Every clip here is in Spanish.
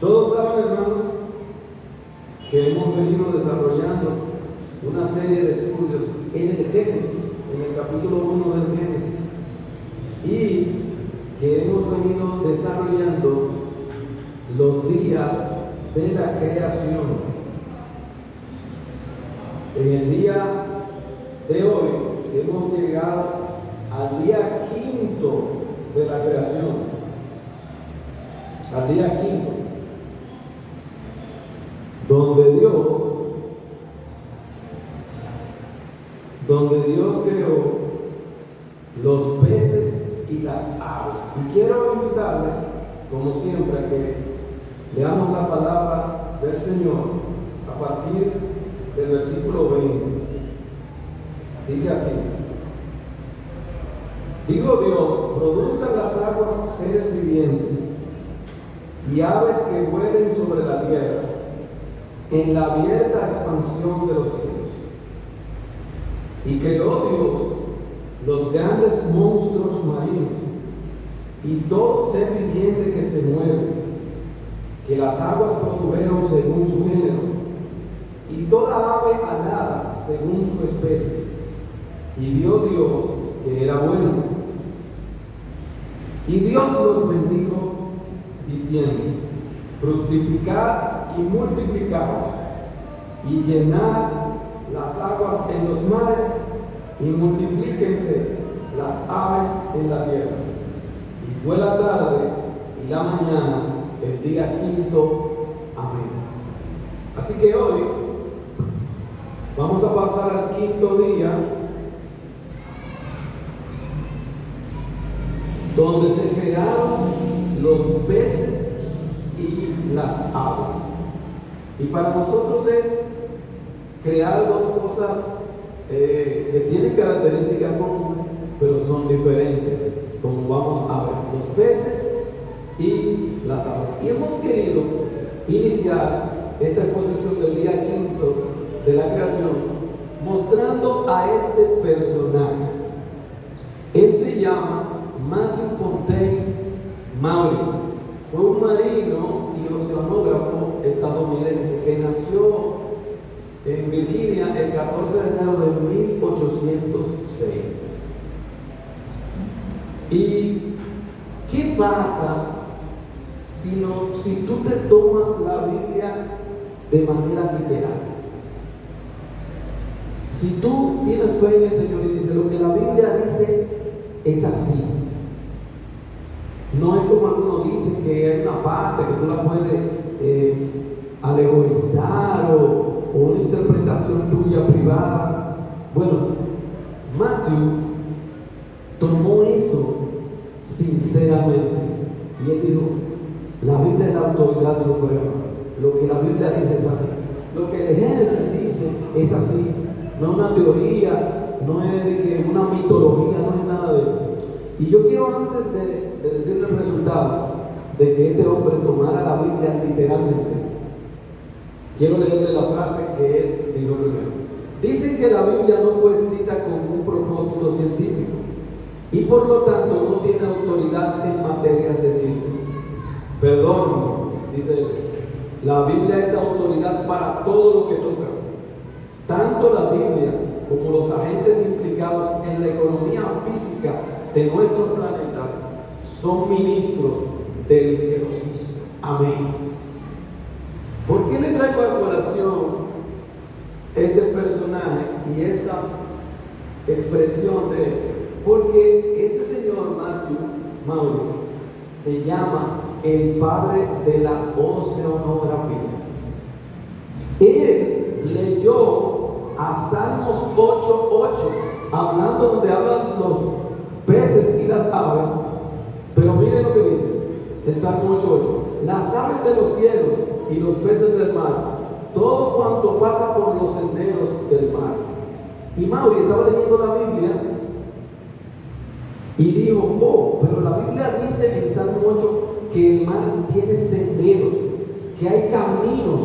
Todos saben, hermanos, que hemos venido desarrollando una serie de estudios en el Génesis, en el capítulo 1 del Génesis, y que hemos venido desarrollando los días de la creación. En el día de hoy hemos llegado al día quinto de la creación, al día quinto, donde Dios creó los peces y las aves. Y quiero invitarles, como siempre, a que leamos la palabra del Señor a partir del versículo 20. Dice así: dijo Dios, produzcan las aguas seres vivientes y aves que vuelen sobre la tierra en la abierta expansión de los cielos. Y creó Dios los grandes monstruos marinos y todo ser viviente que se mueve, que las aguas produjeron según su género, y toda ave alada según su especie. Y vio Dios que era bueno. Y Dios los bendijo, diciendo: fructificad y multiplicaos, y llenad las aguas en los mares, y multiplíquense las aves en la tierra. Y fue la tarde y la mañana, el día quinto. Amén. Así que hoy vamos a pasar al quinto día, donde se crearon los peces y las aves. Y para nosotros es crear dos cosas que tienen características comunes, pero son diferentes, como vamos a ver, los peces y las aves. Y hemos querido iniciar esta exposición del día quinto de la creación mostrando a este personaje. Él se llama Matthew Fontaine Maury. Fue un marino y oceanógrafo estadounidense que nació en Virginia el 14 de enero de 1806. ¿Y qué pasa si tú te tomas la Biblia de manera literal? Si tú tienes fe en el Señor y dices lo que la Biblia dice es así, no es como algunos dicen que hay una parte que tú la puedes alegorizar o una interpretación tuya privada. Bueno, Matthew tomó eso sinceramente y él dijo: la Biblia es la autoridad suprema, lo que la Biblia dice es así, lo que el Génesis dice es así, no es una teoría, no es de que una mitología, no es nada de eso. Y yo quiero, antes de decirle el resultado de que este hombre tomara la Biblia literalmente, quiero leerle la frase que él dijo primero. Dicen que la Biblia no fue escrita con un propósito científico y por lo tanto no tiene autoridad en materias de ciencia. Perdón, dice él, la Biblia es autoridad para todo lo que toca. Tanto la Biblia como los agentes implicados en la economía física de nuestros planetas son ministros del Elohim. Amén. ¿Por qué le traigo a colación este personaje y esta expresión de él? Porque ese señor Matthew Maury se llama el padre de la oceanografía. Él leyó a Salmos 8:8, hablando donde hablan los peces y las aves, pero miren lo que dice el Salmo 8:8: las aves de los cielos y los peces del mar, todo cuanto pasa por los senderos del mar. Y Maury estaba leyendo la Biblia y dijo: oh, pero la Biblia dice en Salmo 8 que el mar tiene senderos, que hay caminos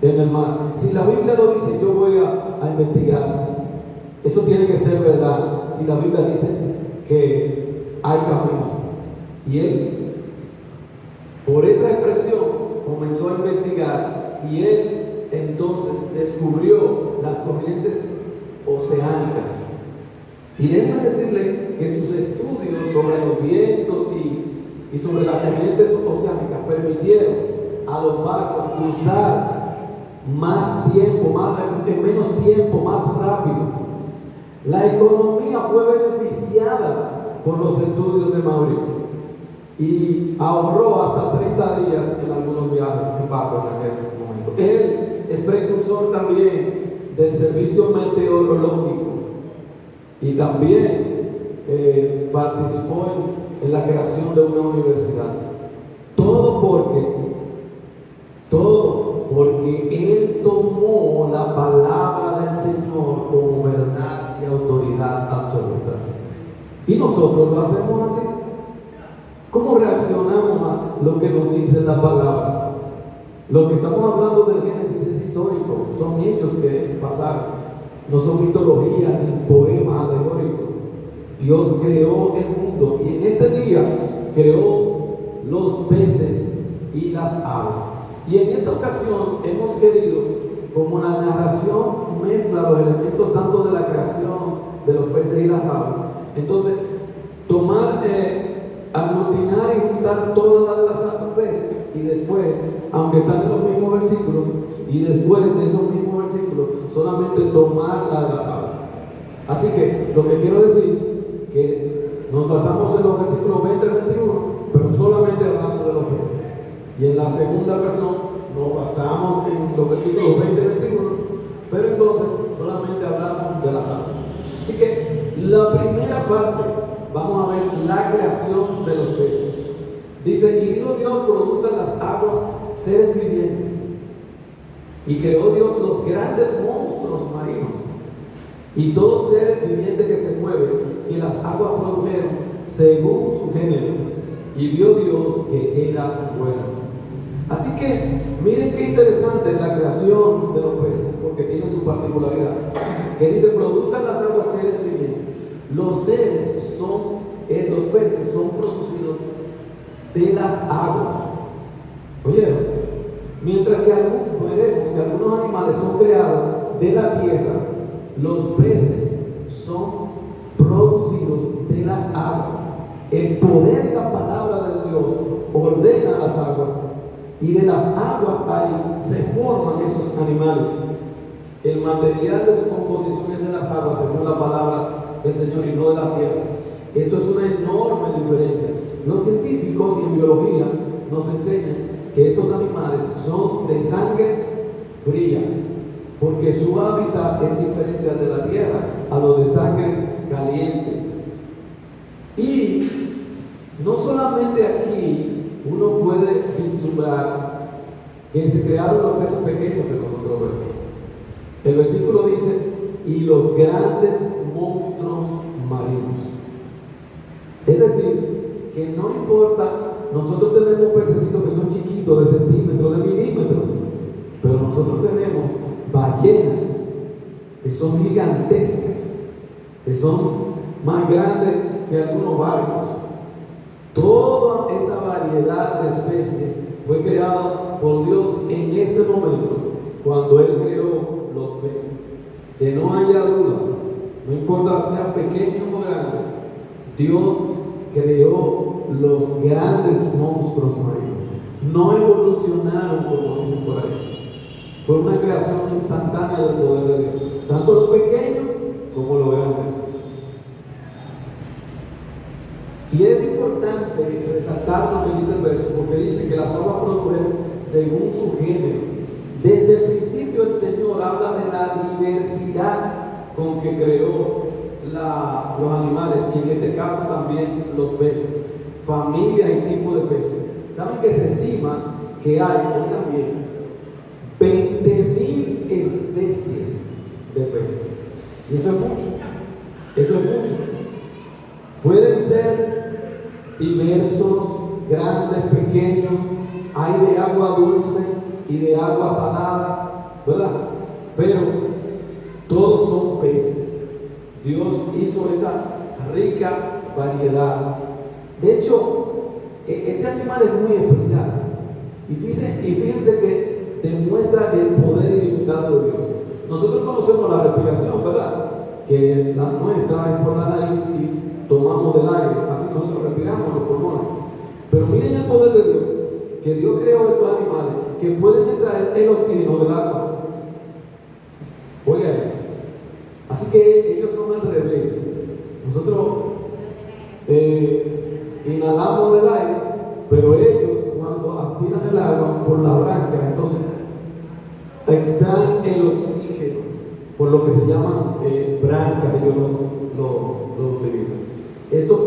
en el mar. Si la Biblia lo dice, yo voy a investigar. Eso tiene que ser verdad. Si la Biblia dice que hay caminos. Y él, por esa expresión, comenzó las corrientes oceánicas. Y déjeme decirle que sus estudios sobre los vientos y sobre las corrientes oceánicas permitieron a los barcos cruzar más tiempo, en menos tiempo, más rápido. La economía fue beneficiada por los estudios de Maury y ahorró hasta 30 días en algunos viajes en barco en aquel momento. Él es precursor también del servicio meteorológico y también participó en la creación de una universidad. Todo porque él tomó la palabra del Señor como verdad y autoridad absoluta. Y nosotros lo hacemos así. ¿Cómo reaccionamos a lo que nos dice la palabra? Lo que estamos hablando del Génesis es histórico, son hechos que pasaron. No son mitologías ni poemas alegóricos. Dios creó el mundo y en este día creó los peces y las aves. Y en esta ocasión hemos querido, como la narración mezcla los elementos tanto de la creación de los peces y las aves, entonces tomar, aglutinar y juntar todas las peces y después, aunque están en los mismos versículos, y después de esos mismos versículos, solamente tomar la de las aves. Así que lo que quiero decir, que nos basamos en los versículos 20 y 21, pero solamente hablando de los peces. Y en la segunda versión nos basamos en los versículos 20 y 21, pero entonces solamente hablamos de las aves. Así que la primera parte, vamos a ver la creación de los peces. Dice, y dijo Dios, produzcan las aguas seres vivientes. Y creó Dios los grandes monstruos marinos y todo ser viviente que se mueve, que las aguas produjeron según su género. Y vio Dios que era bueno. Así que miren qué interesante la creación de los peces, porque tiene su particularidad. Que dice, produzcan las aguas seres vivientes. Los seres son, los peces son producidos de las aguas. ¿Oyeron? Mientras que veremos que algunos animales son creados de la tierra, los peces son producidos de las aguas. El poder de la palabra de Dios ordena las aguas y de las aguas ahí se forman esos animales. El material de su composición es de las aguas según la palabra del Señor y no de la tierra. Esto es una enorme diferencia. Los científicos y en biología nos enseñan que estos animales son de sangre fría, porque su hábitat es diferente al de la tierra, a lo de sangre caliente. Y no solamente aquí uno puede vislumbrar que se crearon los peces pequeños que nosotros vemos. El versículo dice, y los grandes monstruos marinos. Es decir, que no importa, nosotros tenemos pececitos que son chiquitos, de centímetros, de milímetros, pero nosotros tenemos ballenas que son gigantescas, que son más grandes que algunos barcos. Toda esa variedad de especies fue creada por Dios en este momento, cuando Él creó los peces. Que no haya duda, no importa si sea pequeño o grande, Dios creó los grandes monstruos marinos. No evolucionaron como dicen por ahí. Fue una creación instantánea del poder de Dios, tanto lo pequeño como lo grande. Y es importante resaltar lo que dice el verso, porque dice que las aguas produjeron según su género. Desde el principio el Señor habla de la diversidad con que creó los animales, y en este caso también los peces, familias y tipos de peces. ¿Saben que se estima que hay, oigan bien, 20,000 especies de peces? Y eso es mucho, eso es mucho. Pueden ser diversos, grandes, pequeños, hay de agua dulce y de agua salada, ¿verdad? Pero todos son peces. Dios hizo esa rica variedad. De hecho, este animal es muy especial. Y fíjense que demuestra el poder ilimitado de Dios. nosotros conocemos la respiración, ¿verdad? Que la nuestra es por la nariz y tomamos del aire, así nosotros respiramos los pulmones. Pero miren el poder de Dios, que Dios creó estos animales que pueden extraer el oxígeno del agua. Oiga eso. Así que ellos son al revés. Nosotros inhalamos del aire, pero ellos cuando aspiran el agua por la branquia, entonces extraen el oxígeno, por lo que se llaman branquias, ellos lo utilizan. Estos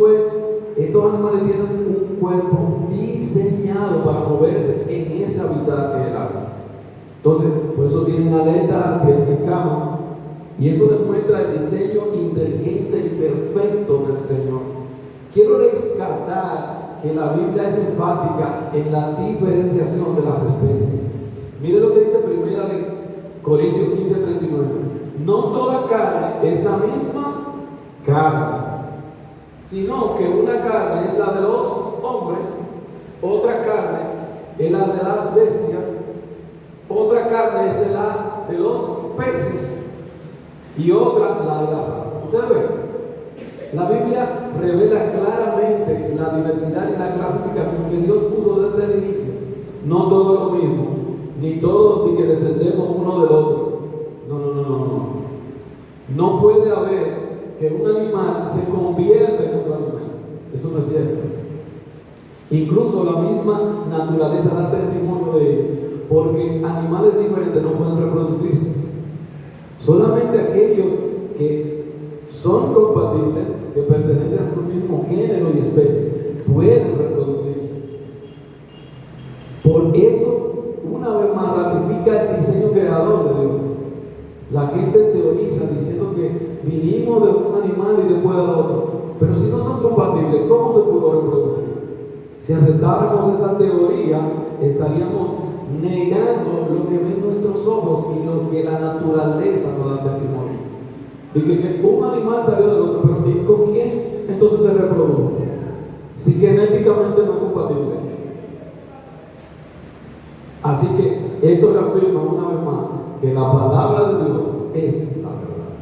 animales tienen un cuerpo diseñado para moverse en ese hábitat que es el agua. Entonces, por eso tienen aletas, tienen escamas, y eso demuestra el diseño inteligente y perfecto del Señor. Quiero rescatar que la Biblia es enfática en la diferenciación de las especies. Mire lo que dice 1 Corintios 15:39. No toda carne es la misma carne, sino que una carne es la de los hombres, otra carne es la de las bestias, otra carne es de los peces y otra la de las aves. Ustedes ven, la Biblia revela claramente la diversidad y la clasificación que Dios puso desde el inicio. No todo es lo mismo, ni todos ni que descendemos uno del otro. No. No puede haber que un animal se convierta en otro animal. Eso no es cierto. Incluso la misma naturaleza da testimonio de ello, porque animales diferentes no pueden reproducirse. Solamente aquellos que son compatibles, que pertenecen a su mismo género y especie, pueden reproducirse. Por eso, una vez más, ratifica el diseño creador de Dios. La gente teoriza diciendo que vinimos de un animal y después del otro, pero si no son compatibles, ¿cómo se pudo reproducir? Si aceptáramos esa teoría, estaríamos negando lo que ven nuestros ojos y lo que la naturaleza nos da testimonio. Y que un animal salió del otro, pero ¿y con quién entonces se reprodujo? Si genéticamente no es compatible. Así que esto reafirma una vez más que la palabra de Dios es la verdad.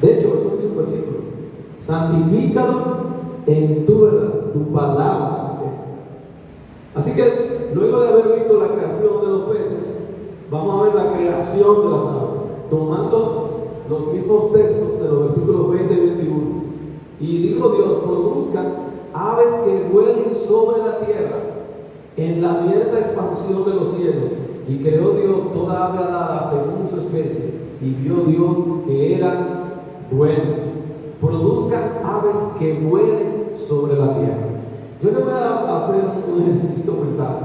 De hecho, eso dice un versículo: santifícalos en tu verdad, tu palabra es verdad. Así que luego de haber visto la creación de los peces, vamos a ver la creación de las aves, tomando los mismos textos de los versículos 20 y 21. Y dijo Dios: produzcan aves que vuelen sobre la tierra en la abierta expansión de los cielos. Y creó Dios toda ave alada según su especie, y vio Dios que era bueno. Produzcan aves que vuelen sobre la tierra. Yo le voy a hacer un ejercicio mental.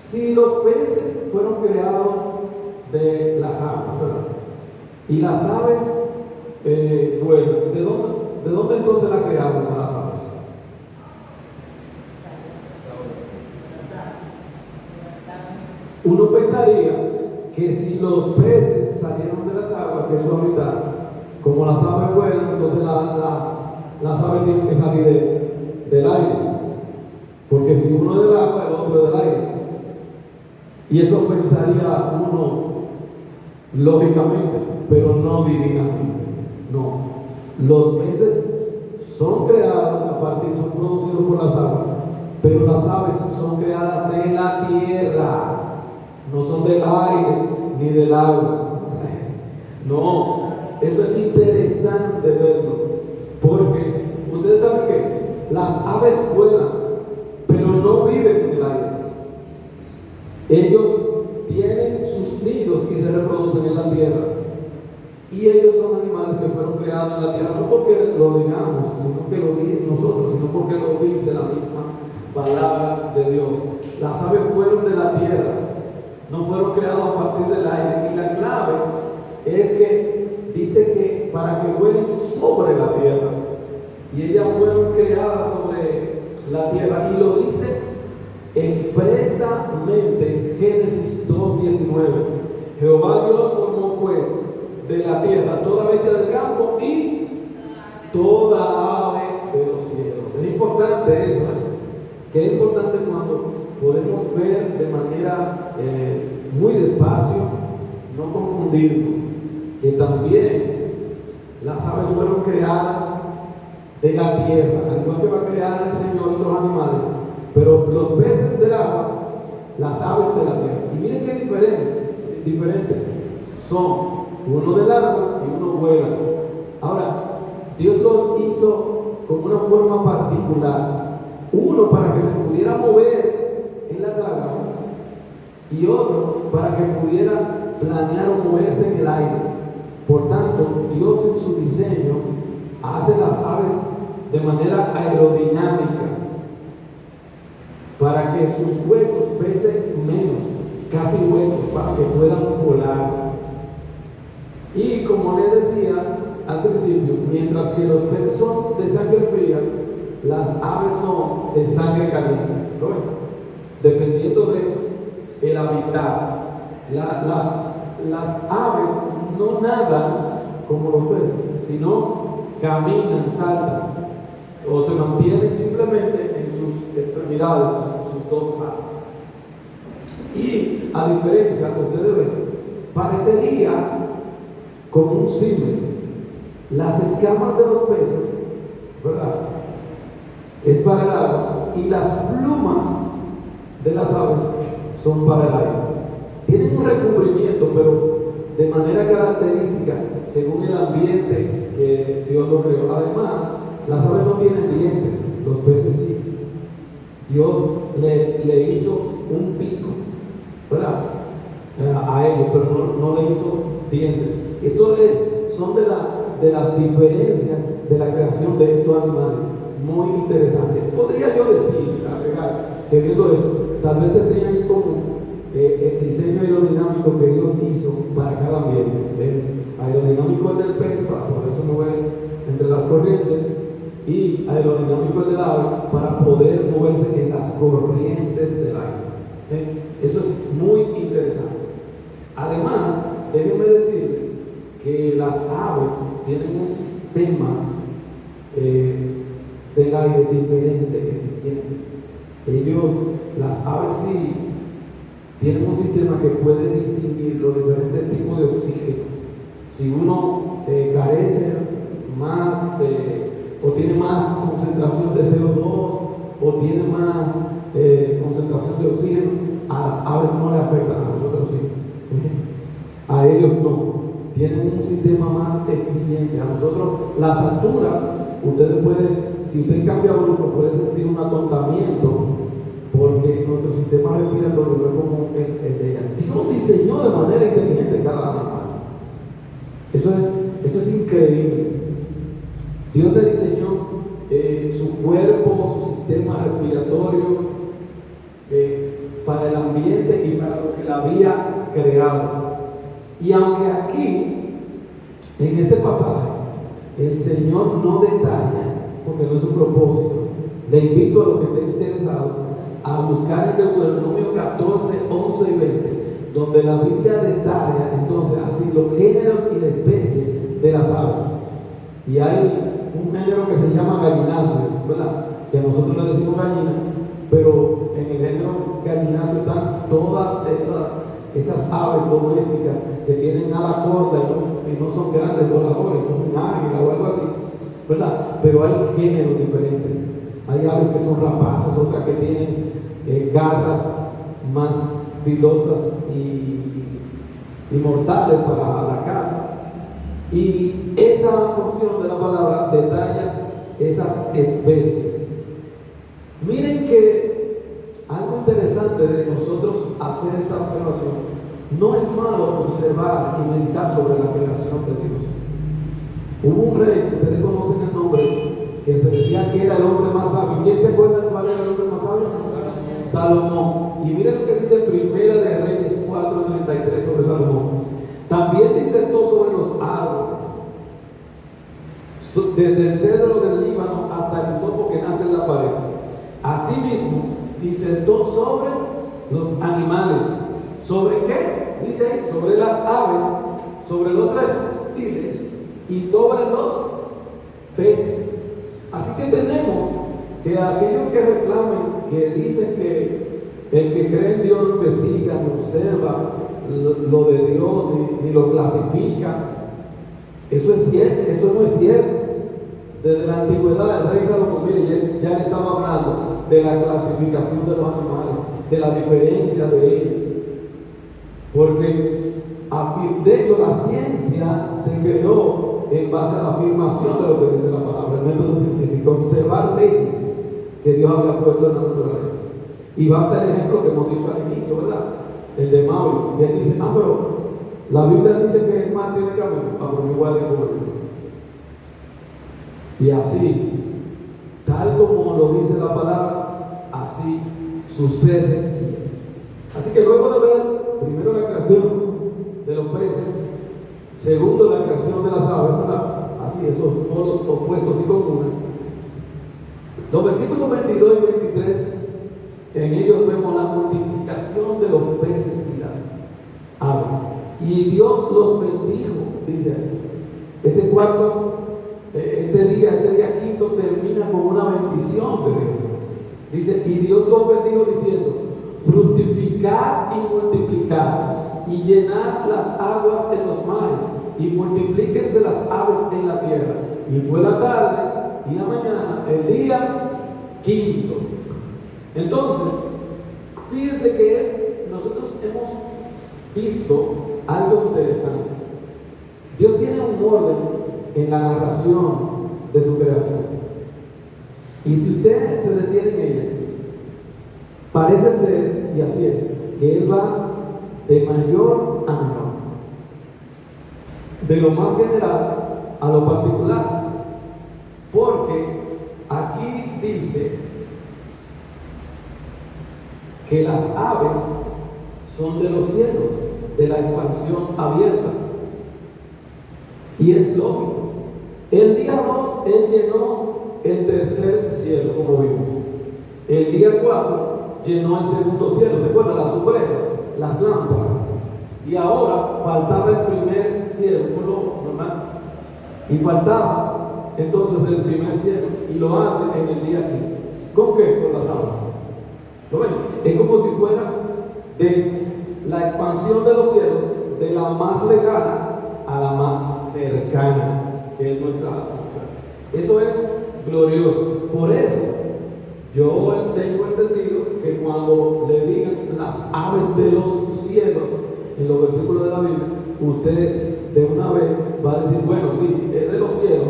Si los peces fueron creados de las aves, ¿verdad? Y las aves, bueno, ¿de dónde entonces la crearon a las aves? Uno pensaría que si los peces salieron de las aguas, que es su hábitat, como las aves vuelan, entonces las aves tienen que salir del aire. Porque si uno es del agua, el otro es del aire. Y eso pensaría uno lógicamente, pero no divinamente. No. Los peces son creados son producidos por las aguas, pero las aves son creadas de la tierra. No son del aire ni del agua. No, eso es interesante verlo, porque ustedes saben que las aves vuelan, pero no viven en el aire. Ellos tienen sus nidos y se reproducen en la tierra. Y ellos son animales que fueron creados en la tierra, no porque lo digamos, sino que lo dicen nosotros, sino porque lo dice la misma palabra de Dios. Las aves fueron de la tierra, no fueron creados a partir del aire. Y la clave es que dice que para que vuelen sobre la tierra. Y ellas fueron creadas sobre la tierra. Y lo dice expresamente Génesis 2:19. Jehová Dios formó pues de la tierra toda bestia del campo y toda ave de los cielos. Es importante eso, que es importante cuando podemos ver de manera muy despacio, no confundimos confundirnos, que también las aves fueron creadas de la tierra, al igual que va a crear el Señor otros animales, pero los peces del agua, las aves de la tierra. Y miren qué diferente son, uno del árbol y uno vuela. Ahora, Dios los hizo con una forma particular, uno para que se pudiera mover en las aguas y otro para que pudiera planear o moverse en el aire. Por tanto, Dios en su diseño hace las aves de manera aerodinámica para que sus huesos pesen menos, casi huecos, para que puedan volar. Y como les decía al principio, mientras que los peces son de sangre fría, las aves son de sangre caliente. ¿Lo ven? Dependiendo del hábitat. Las aves no nadan como los peces, sino caminan, saltan o se mantienen simplemente en sus extremidades, sus dos patas. Y a diferencia, ustedes ven, parecería como un símil. Las escamas de los peces, ¿verdad?, es para el agua, y las plumas de las aves son para el aire. Tienen un recubrimiento, pero de manera característica, según el ambiente que Dios lo creó. Además, las aves no tienen dientes, los peces sí. Dios le hizo un pico, ¿verdad?, a ellos, pero no le hizo dientes. Esto son de las diferencias de la creación de estos animales, muy interesantes. Podría yo decir, agregar, que viendo eso, tal vez tendrían en común el diseño aerodinámico que Dios hizo para cada ambiente. Aerodinámico el del pez para poderse mover entre las corrientes, y aerodinámico el del ave para poder moverse en las corrientes del aire. Eso es muy interesante. Además, déjenme decir que las aves tienen un sistema del aire diferente, eficiente. Las aves sí tienen un sistema que puede distinguir los diferentes tipos de oxígeno. Si uno carece más o tiene más concentración de CO2 o tiene más concentración de oxígeno, a las aves no le afecta, a nosotros sí. A ellos no. Tienen un sistema más eficiente. A nosotros, las alturas, ustedes pueden, si usted cambia brusco, puede sentir un atontamiento, porque nuestro sistema respiratorio no es como el de ella. Dios diseñó de manera inteligente cada animal. Eso es increíble. Dios le diseñó su cuerpo, su sistema respiratorio para el ambiente y para lo que la había creado. Y aunque aquí, en este pasaje, el Señor no detalla, porque no es su propósito, le invito a los que estén interesados a buscar en Deuteronomio 14, 11 y 20, donde la Biblia detalla entonces así los géneros y la especie de las aves. Y hay un género que se llama gallinacio, ¿verdad?, que a nosotros le decimos gallina, pero en el género gallinacio están todas esas aves domésticas que tienen ala corta y no son grandes voladores, como un águila o algo así, ¿verdad? Pero hay géneros diferentes. Hay aves que son rapaces, otras que tienen garras más filosas y mortales para la caza. Y esa porción de la palabra detalla esas especies. Miren que algo interesante de nosotros hacer esta observación, no es malo observar y meditar sobre la creación de Dios. Hubo un rey, ustedes conocen el nombre, que se decía que era el hombre más sabio. ¿Quién se acuerda cuál era el hombre más sabio? Salomón. Y miren lo que dice Primera de Reyes 4:33 sobre Salomón. También disertó sobre los árboles, desde el cedro del Líbano hasta el hisopo que nace en la pared. Asimismo, disertó sobre los animales. ¿Sobre qué? Dice ahí, sobre las aves, sobre los reptiles y sobre los peces. Así que tenemos que aquellos que reclamen, que dicen que el que cree en Dios no investiga, no observa, observa lo de Dios ni lo clasifica. Eso es cierto, eso no es cierto. Desde la antigüedad el rey Salomón, mire, ya le estaba hablando de la clasificación de los animales, de la diferencia de ellos. Porque de hecho la ciencia se creó en base a la afirmación de lo que dice la palabra, el método científico, observar leyes que Dios había puesto en la naturaleza. Y basta el ejemplo que hemos dicho al inicio, ¿verdad? El de Mauro, que él dice, pero la Biblia dice que el mar tiene camino, pero yo voy a descubrirlo. Y así, tal como lo dice la palabra, así sucede y es. Así que luego de ver, primero la creación de los peces, segundo la creación de las aves, ¿verdad? Así, esos polos opuestos y comunes. Los versículos 22 y 23, en ellos vemos la multiplicación de los peces y las aves. Y Dios los bendijo, dice ahí. Este día quinto termina con una bendición de Dios. Dice, y Dios los bendijo diciendo, fructificad y multiplicad, y llenad las aguas en los mares, y multiplíquense las aves en la tierra. Y fue la tarde y la mañana, el día quinto. Entonces, fíjense que nosotros hemos visto algo interesante. Dios tiene un orden en la narración de su creación. Y si usted se detiene en ella, parece ser, y así es, que Él va de mayor a menor, de lo más general a lo particular, porque aquí dice que las aves son de los cielos, de la expansión abierta. Y es lógico. El día 2 Él llenó el tercer cielo, como vimos. El día 4 llenó el segundo cielo. ¿Se acuerdan? Las sombreras, las lámparas. Y ahora faltaba el primer cielo, por lo normal. Y faltaba entonces el primer cielo. Y lo hace en el día 15. ¿Con qué? Con las aves. ¿Lo ven? Es como si fuera de la expansión de los cielos, de la más lejana a la más cercana, que es nuestra atmósfera. Eso es glorioso. Por eso yo tengo entendido que cuando le digan las aves de los cielos en los versículos de la Biblia, usted de una vez va a decir, bueno, sí, es de los cielos,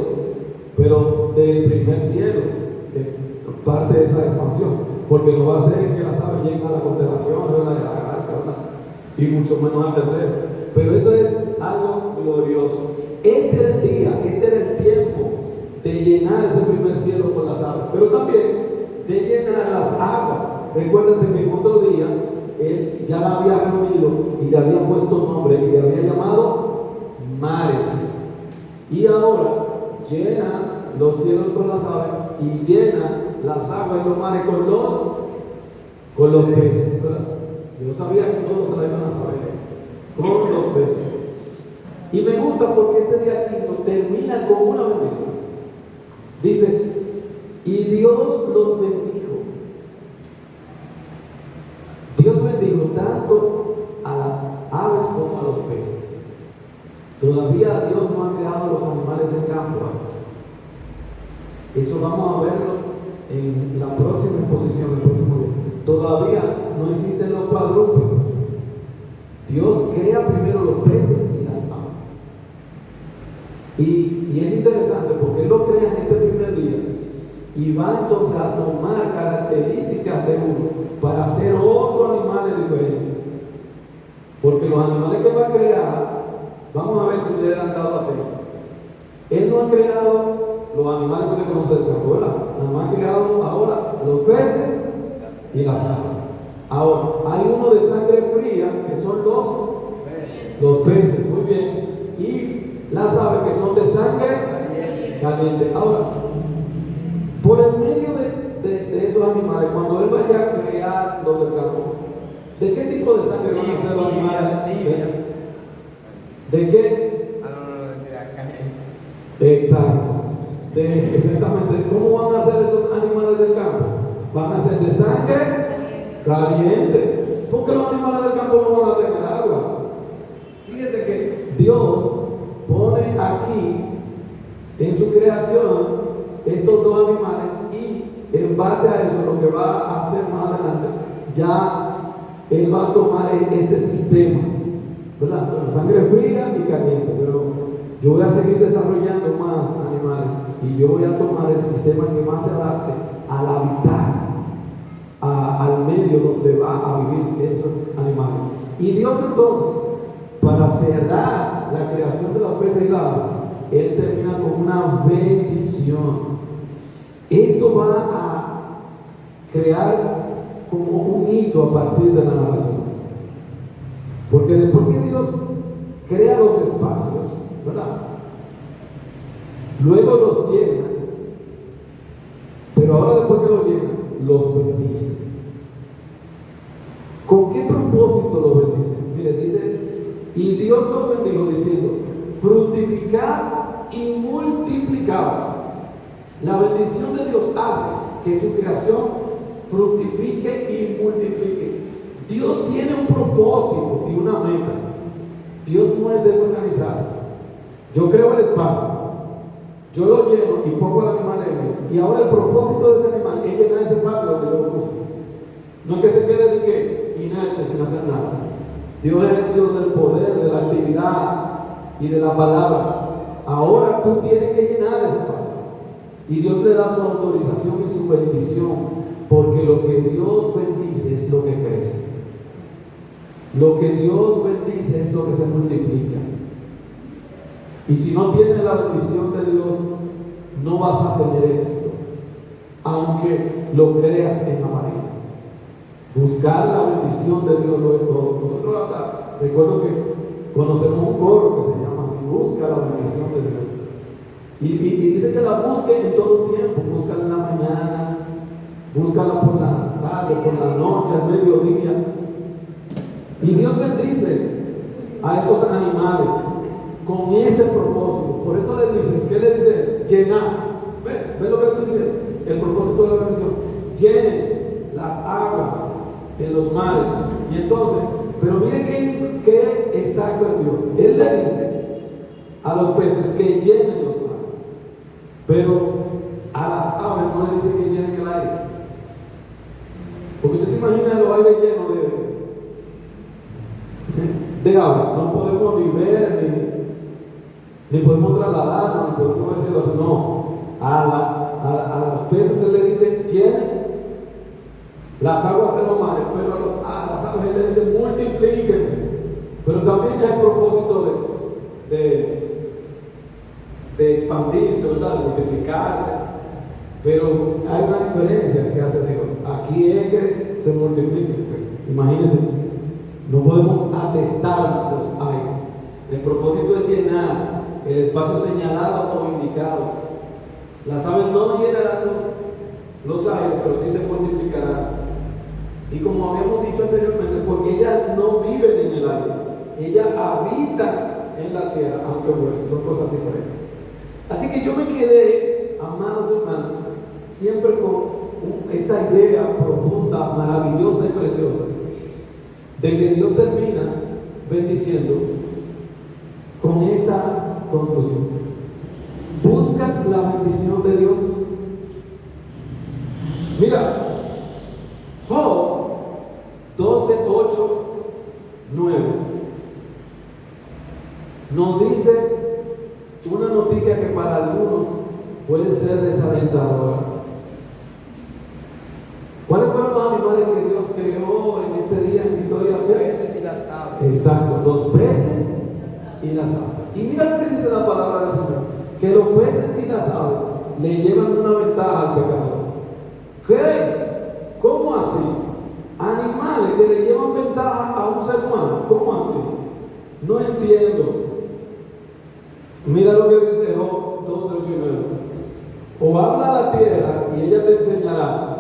pero del primer cielo, que parte de esa expansión, porque no va a ser que las aves lleguen a la constelación, ¿verdad? De la galaxia, ¿verdad? Y mucho menos al tercero. Pero eso es algo glorioso. Este era el día, este era el tiempo de llenar ese primer cielo con las aves, pero también de llenar las aguas. Recuérdense que en otro día Él ya la había reunido y le había puesto nombre y le había llamado mares. Y ahora llena los cielos con las aves y llena las aguas y los mares con los peces, ¿verdad? Yo sabía que todos se la iban a saber, con los peces. Y me gusta porque este día quinto termina con una bendición. Dice, y Dios los bendijo. Dios bendijo tanto a las aves como a los peces. Todavía Dios no ha creado los animales del campo. Eso vamos a verlo en la próxima exposición, el próximo día. Todavía no existen los cuadrúpedos. Dios crea primero los peces y las aves. Y es interesante porque Él lo crea en este primer día y va entonces a tomar características de uno para hacer otro animal diferente. Porque los animales que va a crear, vamos a ver si ustedes han dado atentos. Él no ha creado los animales que usted conoce del campo, ¿verdad? Nada más ha creado ahora los peces y las aves. Ahora, hay uno de sangre fría que son los peces, muy bien, y las aves que son de sangre caliente. Ahora, por el medio de esos animales, cuando Él vaya a crear los del campo, ¿de qué tipo de sangre van a ser los animales? ¿De qué? Exacto. Exactamente. ¿Cómo van a ser esos animales del campo? Van a ser de sangre caliente. Porque los animales del campo no van a tener creación estos dos animales y en base a eso lo que va a hacer más adelante, ya él va a tomar este sistema, ¿verdad? Bueno, sangre fría y caliente, pero yo voy a seguir desarrollando más animales y yo voy a tomar el sistema que más se adapte al habitar, al medio donde va a vivir esos animales. Y Dios entonces, para cerrar la creación de los peces y la agua, Él termina con una bendición. Esto va a crear como un hito a partir de la narración. Porque después que Dios crea los espacios, ¿verdad? Luego los llena, pero ahora después que los llena, los bendice. ¿Con qué propósito los bendice? Mire, dice, y Dios los bendijo diciendo, fructificad y multiplicad. La bendición de Dios hace que su creación fructifique y multiplique. Dios tiene un propósito y una meta. Dios no es desorganizado. Yo creo el espacio, yo lo lleno y pongo el animal en él. Y ahora el propósito de ese animal es llenar ese espacio donde yo lo puse. No es que se quede de que inerte sin hacer nada. Dios es el Dios del poder, de la actividad y de la palabra. Ahora tú tienes que llenar ese espacio. Y Dios te da su autorización y su bendición, porque lo que Dios bendice es lo que crece. Lo que Dios bendice es lo que se multiplica. Y si no tienes la bendición de Dios, no vas a tener éxito, aunque lo creas en apariencia. Buscar la bendición de Dios lo es todo. Nosotros acá, recuerdo que conocemos un coro que se llama así, busca la bendición de Dios. Y dice que la busque en todo tiempo, búscala en la mañana, búscala por la tarde, por la noche, al mediodía. Y Dios bendice a estos animales con ese propósito. Por eso le dice, ¿qué le dice? Llenar. ¿Ve lo que le dice? El propósito de la bendición. Llenen las aguas en los mares. Y entonces, pero miren qué exacto es Dios. Él le dice a los peces que llenen los mares, pero a las aves no le dice que llenen el aire. Porque usted se imagina los aires llenos de aves. No podemos ni ver, ni podemos trasladarnos, ni podemos ver cielo. No, a los peces él le dice llenen las aguas de los mares, pero a las aves él le dice multiplíquense. Pero también ya hay propósito de expandirse, ¿verdad? De multiplicarse. Pero hay una diferencia que hace Dios. Aquí es que se multiplique. Imagínense, no podemos atestar los aires. El propósito es llenar el espacio señalado o indicado. Las aves no llenarán los aires, pero sí se multiplicarán. Y como habíamos dicho anteriormente, porque ellas no viven en el aire, ellas habitan en la tierra, aunque bueno, son cosas diferentes. Así que yo me quedé, amados hermanos, siempre con esta idea profunda, maravillosa y preciosa, de que Dios termina bendiciendo con esta conclusión. ¿Buscas la bendición de Dios? Mira, Job 12, 8, 9 nos dice una noticia que para algunos puede ser desalentadora. ¿Cuáles fueron los animales que Dios creó en este día? Los peces y las aves. Exacto, los peces y las aves. Y mira lo que dice la palabra del Señor, que los peces y las aves le llevan una ventaja al pecador. ¿Qué? ¿Cómo así? Animales que le llevan ventaja a un ser humano. ¿Cómo así? No entiendo. Mira lo que dice Job 12, 8 y 9. O habla la tierra y ella te enseñará.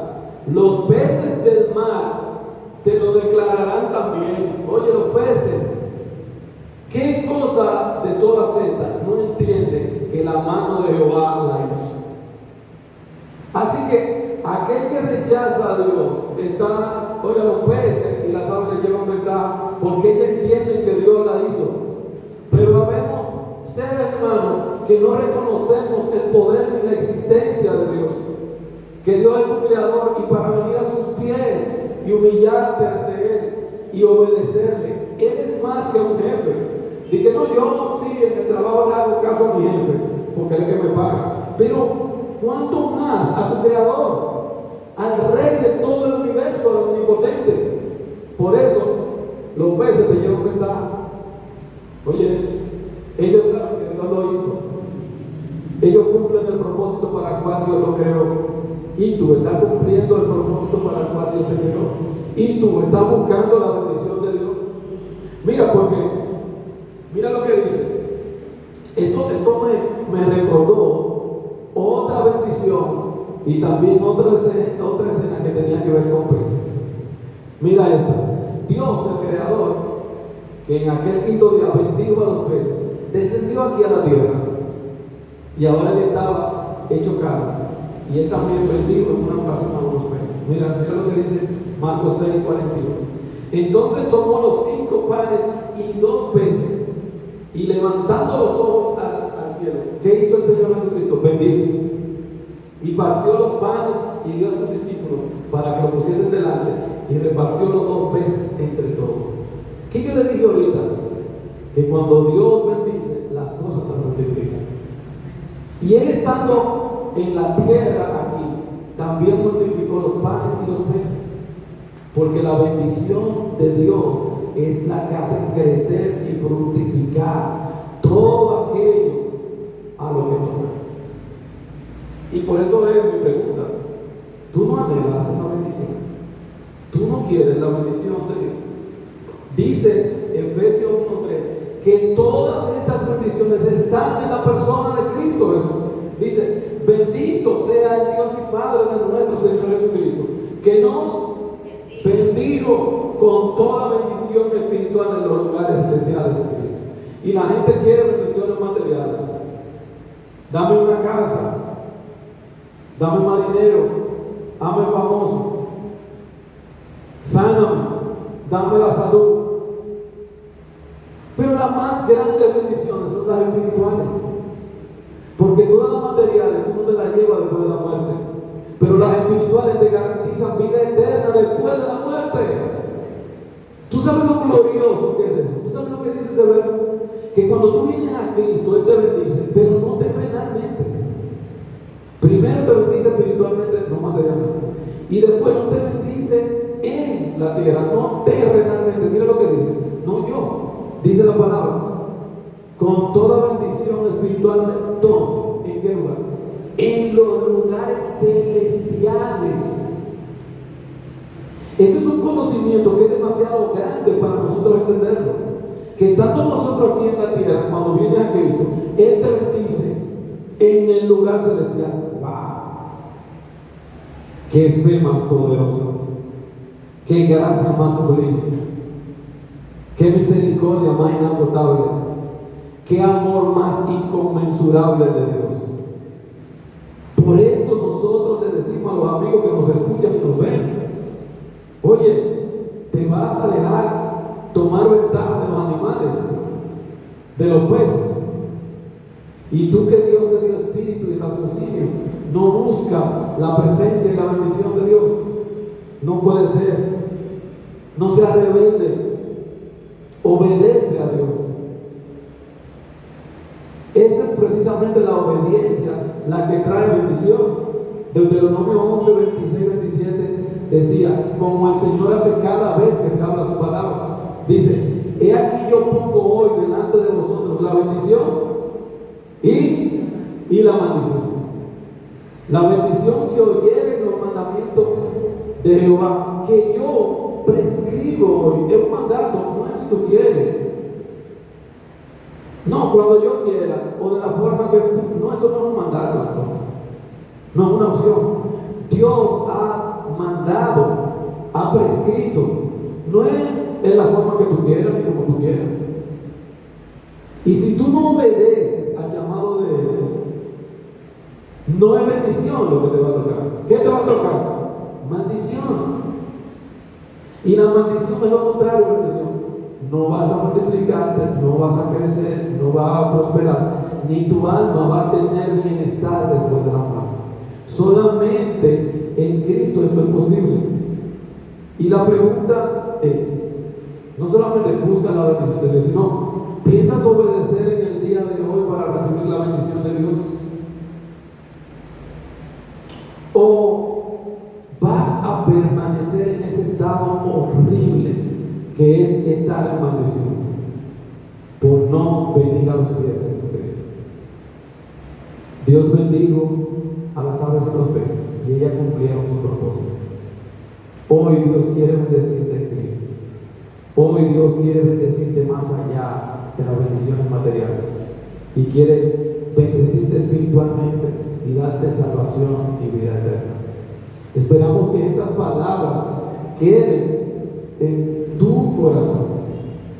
Los peces del mar te lo declararán también. Oye, los peces, ¿qué cosa de todas estas no entiende que la mano de Jehová la hizo? Así que aquel que rechaza a Dios está, oye, los peces y las aves le llevan ventaja porque ellos entienden que Dios la hizo. Pero habemos seres hermanos que no reconocemos el poder ni la existencia de Dios. Que Dios es tu creador y para venir a sus pies y humillarte ante Él y obedecerle. Él es más que un jefe. Y que no, yo sí en el trabajo le hago caso a mi jefe, porque él es el que me paga. Pero ¿cuánto más a tu creador? Al rey de todo el universo, al omnipotente. Por eso los peces te llevan ventaja. Oye, ellos saben que Dios lo hizo. Ellos cumplen el propósito para el cual Dios lo creó. Y tú estás cumpliendo el propósito para el cual Dios te creó. Y tú estás buscando la bendición de Dios. Mira, porque, mira lo que dice. Esto me recordó otra bendición y también otra escena que tenía que ver con peces. Mira esto. Dios, el creador, que en aquel quinto día bendijo a los peces, descendió aquí a la tierra. Y ahora él estaba hecho carne. Y él también bendijo en una ocasión a unos peces. Mira lo que dice Marcos 6:41. Entonces tomó los 5 panes y 2 peces, y levantando los ojos al cielo, ¿qué hizo el Señor Jesucristo? Bendijo. Y partió los panes y dio a sus discípulos para que lo pusiesen delante, y repartió los 2 peces entre todos. ¿Qué yo le dije ahorita? Que cuando Dios bendice, las cosas se multiplican. Y él estando en la tierra aquí, también multiplicó los panes y los peces. Porque la bendición de Dios es la que hace crecer y fructificar todo aquello a lo que toca. Y por eso es mi pregunta: ¿tú no anhelas esa bendición? ¿Tú no quieres la bendición de Dios? Dice Efesios 1:3 que todas estas bendiciones están en la persona de Cristo Jesús. Dice: bendito sea el Dios y Padre de nuestro Señor Jesucristo, que nos bendijo con toda bendición espiritual en los lugares celestiales en Cristo. Y la gente quiere bendiciones materiales. Dame una casa, dame más dinero, hazme famoso, sáname, dame la salud. Pero las más grandes bendiciones son las espirituales. Porque todas las materiales tú no te las llevas después de la muerte. Pero las espirituales te garantizan vida eterna después de la muerte. ¿Tú sabes lo glorioso que es eso? ¿Tú sabes lo que dice ese verso? Que cuando tú vienes a Cristo, Él te bendice, pero no terrenalmente. Primero te bendice espiritualmente, no materialmente. Y después no te bendice en la tierra, no terrenalmente. Mira lo que dice. No yo. Dice la palabra. Con toda bendición espiritual, ¿dónde? ¿En qué lugar? En los lugares celestiales. Este es un conocimiento que es demasiado grande para nosotros entenderlo. Que estando nosotros aquí en la tierra, cuando vienes a Cristo, Él te bendice en el lugar celestial. ¡Wow! ¡Qué fe más poderosa! ¡Qué gracia más sublime! ¡Qué misericordia más inagotable! ¡Qué amor más inconmensurable de Dios! Por eso nosotros le decimos a los amigos que nos escuchan y nos ven: oye, te vas a dejar tomar ventaja de los animales, de los peces. Y tú, que Dios te dio espíritu y raciocinio, no buscas la presencia y la bendición de Dios. No puede ser. No seas rebelde. Obedece a Dios. Esa es precisamente la obediencia la que trae bendición. Deuteronomio 11, 26, 27 decía: como el Señor hace cada vez que se habla su palabra. Dice: he aquí yo pongo hoy delante de vosotros la bendición y la maldición. La bendición si oyeren los mandamientos de Jehová que yo prescribo hoy. Es un mandato, no es si tú quieres. No, cuando yo quiera, o de la forma que tú. No, eso no es un mandato, entonces. No es una opción. Dios ha mandado, ha prescrito. No es en la forma que tú quieras ni como tú quieras. Y si tú no obedeces al llamado de Él, no es bendición lo que te va a tocar. ¿Qué te va a tocar? Maldición. Y la maldición es lo contrario a bendición. No vas a multiplicarte, no vas a crecer, no vas a prosperar. ni tu alma va a tener bienestar después de la muerte. Solamente en Cristo esto es posible. Y la pregunta es, no solamente busca la bendición de Dios, sino, ¿piensas obedecer en el día de hoy para recibir la bendición de Dios? ¿O vas a permanecer en ese estado horrible que es estar en maldición por no venir a los pies de Jesucristo? Dios bendijo a las aves y los peces y ellas cumplieron su propósito. Hoy Dios quiere bendecirte en Cristo. Hoy Dios quiere bendecirte más allá de las bendiciones materiales y quiere bendecirte espiritualmente y darte salvación y vida eterna. Esperamos que estas palabras queden en tu corazón.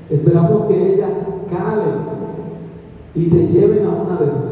Esperamos que ellas calen y te lleven a una decisión.